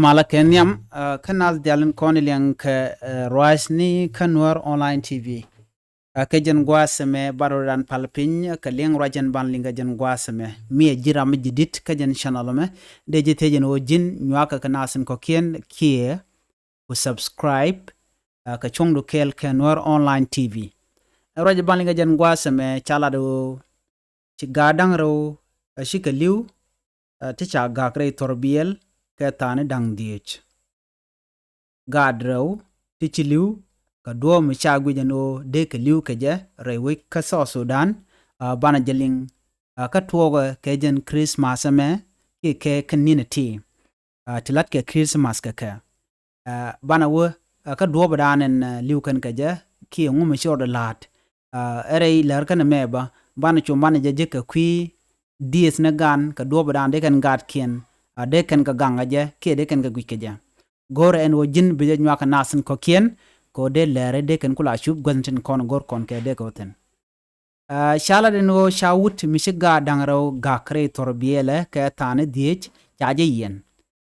mala kenyam kanal dialin koniliang ke roisni kanwar online tv ke jen gwaseme barodan palpin ke liang rajan ban linga jen gwaseme mi jiram jidit ke jen channel me de jete jen ojin nywaka kanasin ko kien kie ku subscribe ke chongdo kel kanwar online tv rajan ban linga jen gwaseme chala do ci gadang ro shika liu ti cha gakre torbiel ke tane dang diech gadrew ti ci liu ka do mi cha gujano de ke liu ke je rewi ka so Sudan bana jeling ka tuoga ke jen Christmas me ke community tilat ke Christmas ke bana wo ka do badanen liu kan ke je ki ngum shor de lat ere ler kan meba bana chu bana je ke kwi dies na gan ka do badan de kan gat kien de kan ka ganga je ke de kan ka gwike je gore en wojin be nywa ka nasin ko kien ko de lere de kan kula shub gontin kon gor kon ke de ko ten shala de no shawut mishiga dangro ga kre torbiele ke tane diech jaje yen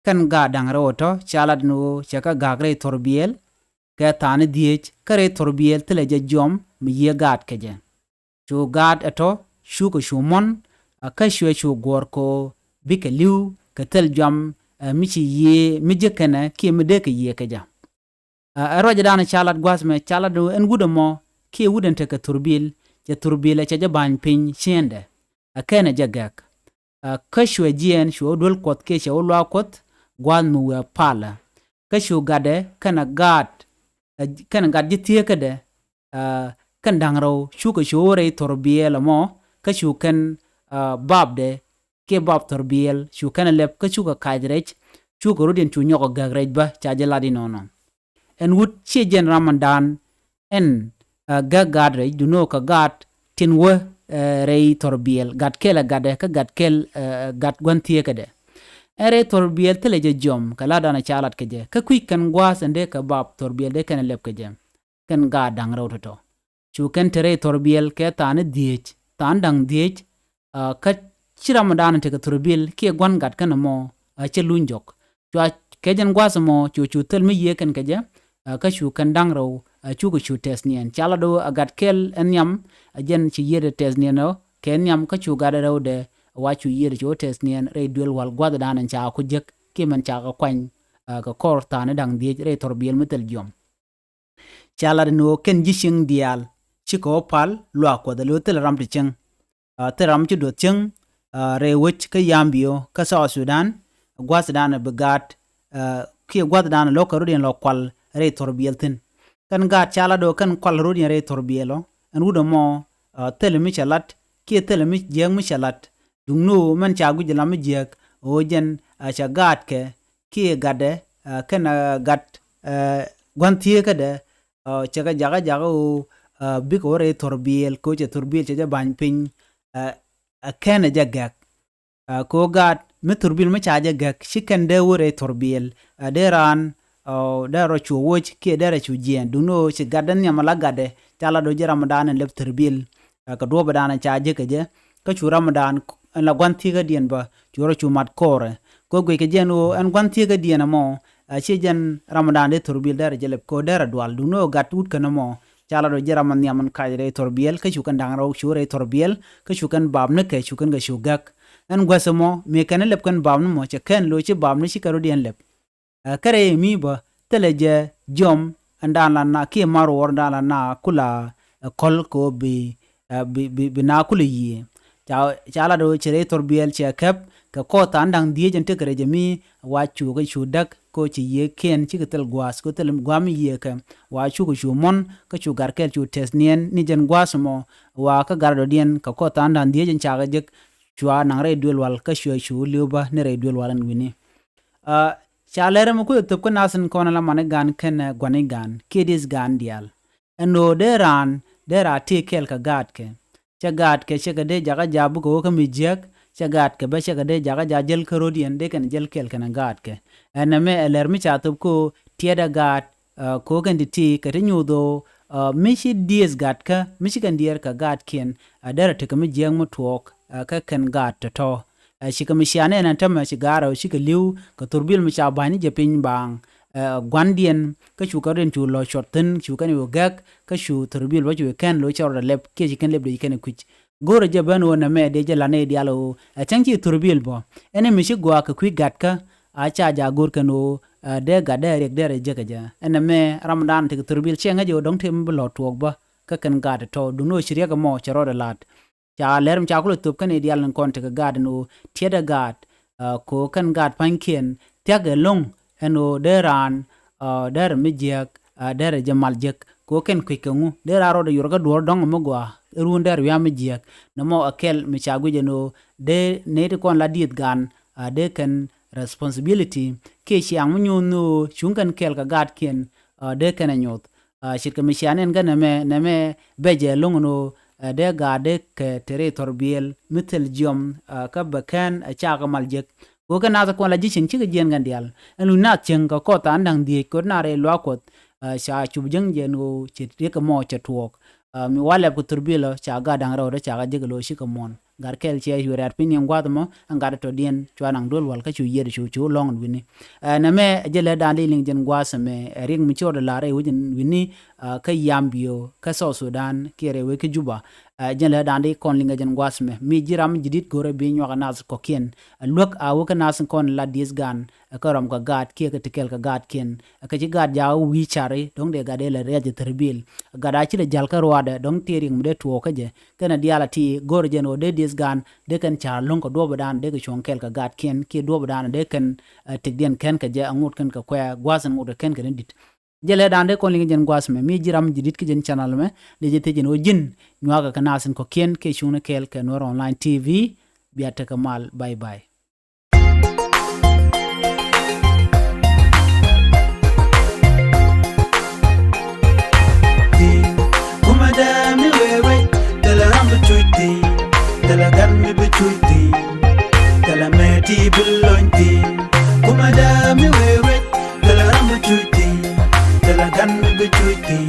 kan ga dangro to shala de no chaka ga kre torbiel ke tane diech kre torbiel tele je jom mi ye gat ke je chu gat eto shu ko shumon ka shwe shu gor ko bike liu ka tel jam michi ye mije kana ki mede ke ye keja roja dana chalat gwasme chalat do en gudamo ki wuden te ka turbil je turbile che je ban pin chende akene jagak ka shwe jien shu dol kot ke shu lwa kot gwan mu pala ka shu gade kana gad jitie kede kan dangro shu ko shu re turbiel mo ka shu kan babde ke bab torbiel shu kana lep ka shu ka kajrech shu ko rodin chu nyoko gagrej ba chaje ladi nono en wut che jen ramadan en gagadre duno ka gat tinwe rei torbiel gat kela gade ka gat kel gat gwantie kade ere torbiel tele je jom kala dana chalat keje ka kwik kan gwas ende ka bab torbiel de kana lep keje kan ga dang rawto shu kan tere torbiel ke tane diech tan dang diech ka chira madana te ka turbil ki gwan gat kana mo che lunjok chwa kejen gwasa mo chu tel mi ye kan kaja ka shu kan dang ro chu ko chu tes nien chala do agat kel enyam ajen chi yede tes nien no ken nyam ka chu gada ro de wa chu yede chu tes nien re duel wal gwada dana cha ku jek ki man cha ka kwan ka kor ta ne dang die re torbil metel jom chala no ken jishing dial chi ko pal lwa ko da lo tel ram ti cheng teram chu do cheng re wich ka yambio ka sa Sudan gwas dana begat ki gwad dana lo karudin lo kwal re torbieltin kan ga chala do kan kwal rudin re torbielo en wudo mo telemi chalat ki telemi jeng mi chalat dungno man cha gujela mi jek ojen cha gat ke ki gade kan gat gwantie kade chaga jaga o big ore torbiel ko che torbiel che ban pin kene jagak ko gat me turbil me chaje gak shiken de wore turbil deran dero chu woch ke dere chu jien duno chi gadan ya malagade tala do jera ramadan leb turbil ka do badana chaje ke je ka chu ramadan la gwanti ga dien ba chu chu mat kore ko gwe ke jeno en gwanti ga dien mo chi jen ramadan de turbil dere jeleb ko dere dwal duno gat ut kana mo chala do jera man yaman kajre torbiel ke chukan dangra shure torbiel ke chukan babne ke chukan ga shugak en gwasamo me kan lep kan babne mo che ken lo che babne shi karo dien lep kare mi ba teleje jom andala na ki maro wordala na kula kol ko bi na kula yi chala do chere torbiel che kep ka ko tandang die jente kare jemi wa chu ga shudak ko ci ye ken ci tel gwas ko tel gwam ye ka wa chu ko chu mon ka chu gar kel chu tesnien ni jen gwas mo wa ka gar do dien ka ko tandang die jen chaga jek chwa nang re duel wal ka chu liuba ne re duel walan wini chalere mo ko top ko nasen kono la mane gan ken gwani gan kidis gan dial eno dera te kel ka gat ke cha gat ke che de jaga jabu ko ka mi jek chagat ke ba chagade jaga jajel karodian de kan jel kel kan gat ke aname alermi chatub ko tieda gat ko kan diti ka nyudo mishi dies gat ka mishi kan dier ka gat ken adara te kam jeng mo twok ka kan gat to shika mishane na tama shigara shika liu ka turbil mi cha bani je pin bang gwandien ka chu ka ren chu lo shorten chu kan yo gak ka chu turbil ba chu kan lo chor lep ke chiken lep de ken kuch goro je ban wona me de je lane dialo changchi turbil bo ene mi shigwa ka kwi gat ka a cha ja gur kano de ga de rek de je ka ja ene me ramadan te turbil chenga jo dong tem blo tuok ba ka kan ga to du no shirya ga mo charo de lat cha lerm cha kulo tup kan dial nan kon te ga ga no tieda ga ko kan ga pankien tiaga long eno deran der mijek der jamal jek ko ken kwikengu der aro de yorga dor dong mo gwa run der ya mijek no mo akel mi chagu jeno de ne de kon la dit gan de ken responsibility ke chiang mu no chungan kel ka gat ken de ken anyot shirka mi shanen ga na me beje longono de ga de ke territor biel mitel jom ka bakan cha ga maljek ko ka na ko la jichin chi ga jen gan dial anu na chen ka ko ta ndang di ko na re lo ko sha chu jeng je no chi re ka mo cha tuok mi wala ko turbilo cha ga dang ro cha ga je lo shi ka mon gar kel che yu rar pin ngwa mo ngar to dien chwa nang dol wal ka chu ye chu long wini na me je le dan ling jen gwa sa me ring mi cho la re wujin wini ka yambio ka so Sudan kere we ke juba jele dande kon linga jen gwasme mi jiram jidit gore be nywa nas ko ken lok a wo nas kon la dis gan ka ram ka gat ke ka tikel ka gat ken ka ji gat ja wi chare dong de gade le reje terbil gada chi le jal ka roade dong tering de tuo ka je kana diala ti gore jen o de dis gan de kan cha long ko do badan de ka chon kel ka gat ken ke do badan de kan tigden ken ka je angut ken ka kwa gwasan ngut ken ken dit jele dande kon linga jen gwasme mi jiram jidit ki jen channel me de jete jen o jin nywaga kanasin ko ken ke shuna kel ke Nor Online TV biata kamal bye bye kuma da mi wewe dala rambu chuiti dala gammi bi chuiti dala meti bilonti kuma da mi wewe dala rambu chuiti dala gammi bi chuiti